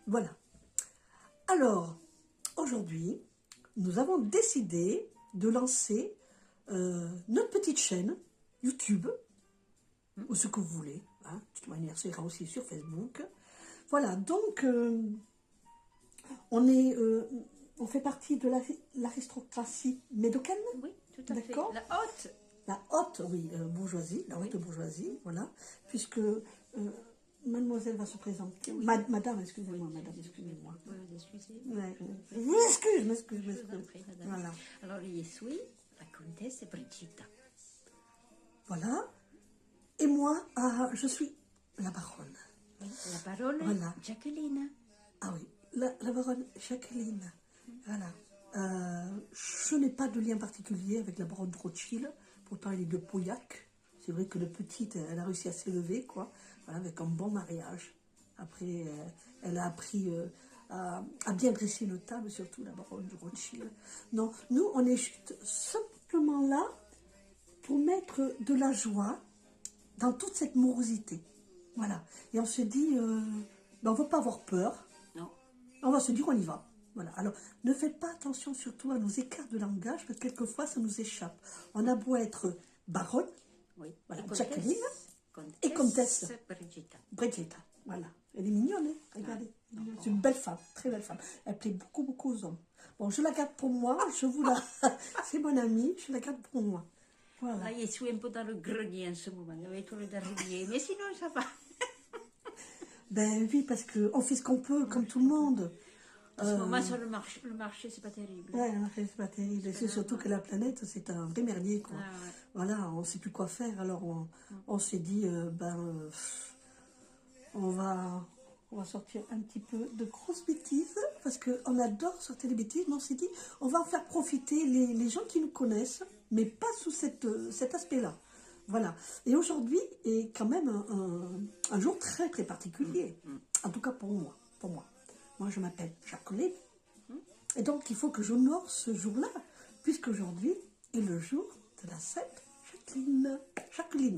Voilà. Alors, aujourd'hui, nous avons décidé de lancer notre petite chaîne YouTube, ou ce que vous voulez. Hein. De toute manière, ça ira aussi sur Facebook. Voilà, donc, on fait partie de l'aristocratie médocaine. Oui, tout à fait. D'accord. La haute. La haute, oui, bourgeoisie, la haute bourgeoisie, voilà, puisque mademoiselle va se présenter. Oui. Madame, excusez-moi, madame, excusez-moi. Excusez. Ouais, je m'excuse. Je vous en prie, madame. Voilà. Alors, je suis la comtesse Brigitta. Voilà. Et moi, je suis la baronne. Oui, la baronne Voilà. Jacqueline. Ah oui, la baronne Jacqueline. Voilà. Je n'ai pas de lien particulier avec la baronne de Rothschild. Pourtant, elle est de Pauillac. C'est vrai que la petite, elle a réussi à s'élever, quoi. Voilà, avec un bon mariage. Après, elle a appris à bien dresser une table, surtout la baronne de Rothschild. Non, nous, on est juste simplement là pour mettre de la joie dans toute cette morosité. Voilà. Et on se dit, on ne va pas avoir peur. Non. On va se dire, on y va. Voilà. Alors, ne faites pas attention surtout à nos écarts de langage, parce que quelquefois, ça nous échappe. On a beau être baronne, Oui. voilà, Et Jacqueline, comtesse et comtesse Brigitta. Brigitta. Voilà. Elle est mignonne, hein. Regardez. C'est une belle femme, très belle femme. Elle plaît beaucoup aux hommes. Bon, je la garde pour moi, je vous la... C'est mon amie, je la garde pour moi. Voilà. Là, je suis un peu dans le grenier en ce moment. Je vais tout le d'arriver. Mais sinon, ça va. Ben oui, parce qu'on fait ce qu'on peut, comme tout le monde. En ce moment, sur le marché, c'est pas terrible. Ouais, c'est pas terrible. C'est surtout que la planète, c'est un vrai merdier, quoi. Ah, ouais. Voilà, on ne sait plus quoi faire. Alors, on s'est dit, on va sortir un petit peu de grosses bêtises, parce qu'on adore sortir des bêtises, mais on s'est dit, on va en faire profiter les gens qui nous connaissent, mais pas sous cet aspect-là. Voilà. Et aujourd'hui est quand même un jour très, très particulier. En tout cas, pour moi. Moi, je m'appelle Jacqueline. Et donc, il faut que j'honore ce jour-là, puisqu'aujourd'hui est le jour de la Sainte Jacqueline. Jacqueline,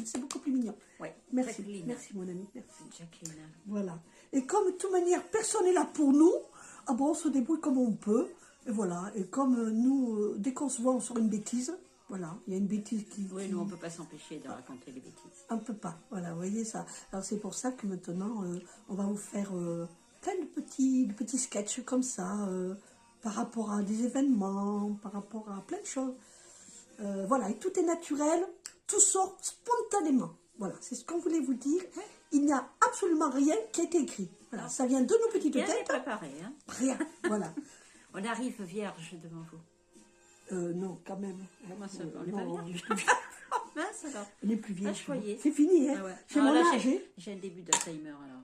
c'est beaucoup plus mignon. Oui, Merci, Jacqueline. merci mon ami, merci. Jacqueline. Voilà. Et comme de toute manière, personne n'est là pour nous, on se débrouille comme on peut. Et voilà. Et comme nous, dès qu'on se voit, on sort une bêtise. Voilà. Il y a une bêtise qui... Oui, nous, on ne peut pas s'empêcher de raconter des bêtises. On ne peut pas. Voilà, vous voyez ça. Alors c'est pour ça que maintenant, on va vous faire plein de petits sketchs comme ça, par rapport à des événements, par rapport à plein de choses. Voilà, et tout est naturel, tout sort spontanément. Voilà, c'est ce qu'on voulait vous dire. Il n'y a absolument rien qui a été écrit. Voilà, ça vient de nos petites Rien n'est têtes. préparé, hein. Rien, voilà. On arrive vierge devant vous. Non, quand même. Comment ça, on n'est Non, pas on vierge? est plus, Mince alors. on est plus vieille. Ah, je croyais. C'est fini, hein. Ah ouais. J'ai Alors mon là, âge. j'ai le début d'Alzheimer alors.